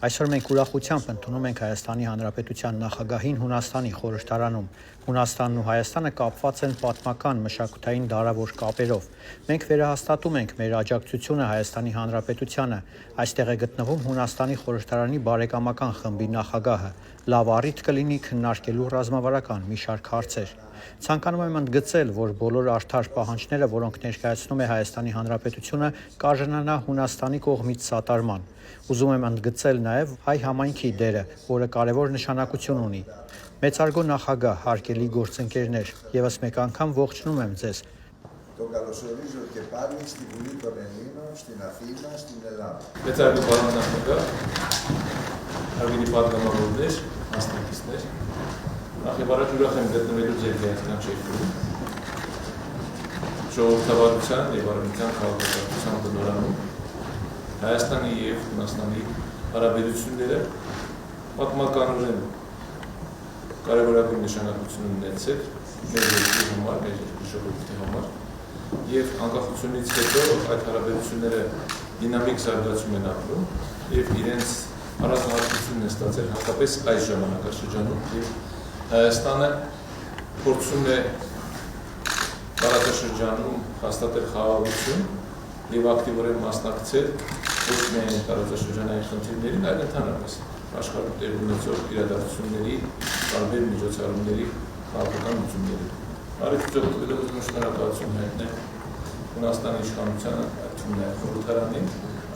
Այսօր մենք ուրախությամբ ընդունում ենք Հայաստանի Հանրապետության նախագահին Հունաստանի խորհրդարանում։ Հունաստանն ու Հայաստանը կապված են պատմական մշակութային դարավոր կապերով։ Մենք վերահաստատում ենք մեր աջակցությունը Հայաստանի Հանրապետությանը։ Այստեղ է գտնվում Հունաստանի խորհրդարանի բարեկամական խմբի նախագահը։ Լավ առիթ կլինի քննարկելու ռազմավարական մի շարք հարցեր։ Ցանկանում եմ ընդգծել, որ բոլոր արդար պահանջները, որոնք ներկայացնում է Հայաստանի Հանրապետությունը, կարժանանա Հունաստանի կողմից սատարման։ Ուզում եմ ընդգծել նաև հայ համայնքի դերը, որը կարևոր նշանակություն ունի։ Մեծարգո նախագահ, հարգելի գործընկերներ, եւս մեկ անգամ ողջունում եմ ձեզ։ Մեծարգո պարոն նախագահ, հարգելի պատգամավորներ, մասնակիցներ, նախ ուրախ եմ գտնվելու ձեր հայաստան շեյքում, ժողովրդավարության եւ արևմտյան քաղաքականության բնորանում Հայաստանի եւ Հունաստանի հարաբերությունները պատմականորեն կարևորագույն նշանակություն ունեցել մեր երկրի համար, մեր երկրի ժողովրդի համար եւ անկախությունից հետո այդ հարաբերությունները դինամիկ զարգացում են ապրում եւ իրենց առանձնահատկությունն է ստացել հատկապես այս ժամանակաշրջանում եւ Հայաստանը փորձում է տարածաշրջանում հաստատել խաղաղություն եւ ակտիվորեն մասնակցել ոչ միայն տարածաշրջանային խնդիրներին, այլ ընդհանրապես աշխարհում տեղի ունեցող իրադարձությունների, տարբեր միջոցառումների քաղաքական լուծումների։ Արևմուտքի ուզում շնորհակալություն հայտնել Հունաստանի իշխանությանը, այդ թվում նաև խորհրդարանին,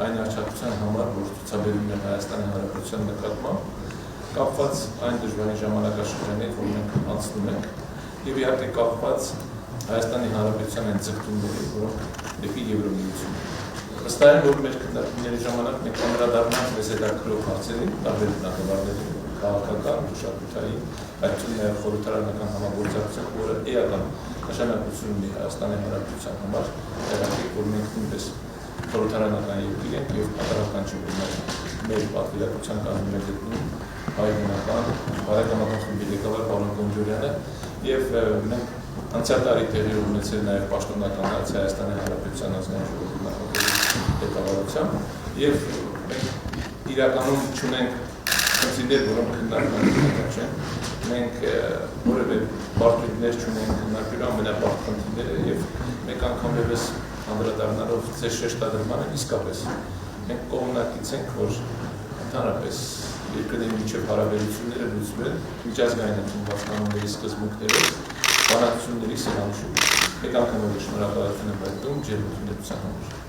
այն աջակցության համար, որ ցուցաբերում է Հայաստանի Հանրապետության նկատմամբ, կապված այն դժվարին ժամանակաշրջանի հետ, որ մենք անցնում ենք, եւ իհարկե կապված Հայաստանի Հանրապետության այն ձգտումների, որոնք դեպի Եվրոմիություն են։ Վստահ եմ, որ մեր քննարկումների ժամանակ մենք անդրադառնանք մեզ հետաքրքրող հարցերին, տարբեր բնագավառների, քաղաքական, մշակութային, այդ թվում նաև խորհրդարանական համագործակցություն, որը էական նշանակություն ունի Հայաստանի Հանրապետության համար, տեղեկացեք, որ մենք նույնպես խորհրդարանական երկիր ենք եւ պատահական չէ, որ մեր պատվիրակության կազմում է գտնում հայ-հունական բարեկամական խմբի ղեկավար Պարոն Գոնջորյանը եւ մենք անցյալ տարի տեղի ունեցել նաև պաշտոնական այց Հայաստանի Հանրապետության ազգային ժողովի նախագահի ղեկավարությամբ եւ մենք իրականում չունենք խնդիրներ, որոնք քննարկման չեն։ Մենք որևէ բարդություններ չունենք քննարկելու ամենաբարդ խնդիրները եւ մեկ անգամ եւս անդրադառնալով ձեր շեշտադրմանը իսկապես մենք կողմնակից ենք, որ ընդհանրապես երկրների միջև հարաբերությունները լուծվել միջազգային ընդունված կանոնների սկզբունքներով բանակցությունների սեղանշուտ։ Մեկ անգամ էլ շնորհակալություն եմ հայտնում ջերմությունների համար։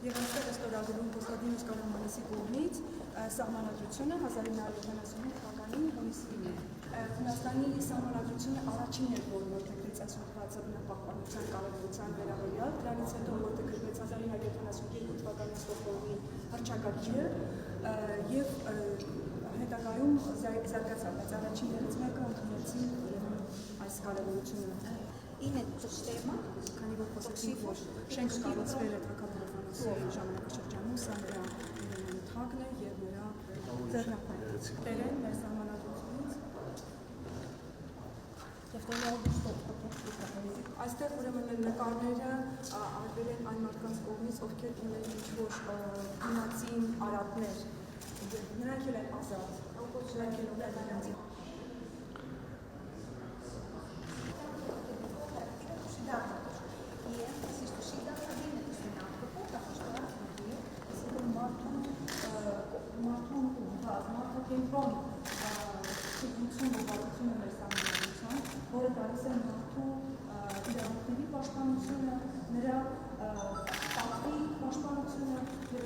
Եվ այստեղ է ստորագրում Կոստանդինոս Կարամանոսի կողմից սահմանադրությունը 1975 թվականին հունիսին։ Հունաստանի սահմանադրությունը առաջինն էր, որը որդեգրեց այսօրվա բնապահպանության կարողության վերաբերյալ, դրանից հետո որդեգրվեց 1972 թվականին Ստոկհոլմի հռչակագիրը եւ հետագայում զարգացավ, բայց առաջիններից մեկը ընդունեցին այս կարողությունը։ Είναι το στέμα, քանի որ խոսեցինք, որ շենք կառուցվել է թագավորականության ժամանակաշրջանում, սա նրա թագն է եւ նրա ձեռնարկները։ Տերեն մեր սահմանադրությունից այստեղ ուրեմն նկարները արվել են այն մարդկանց կողմից, ովքեր ունեն ինչ-որ դիմացին արատներ, նրանք էլ են ազատ, նրանք էլ ունեն որը դարձել մարդու իրավունքների արժեքների պաշտպանությունը, նրա պատվի պաշտպանությունը եւ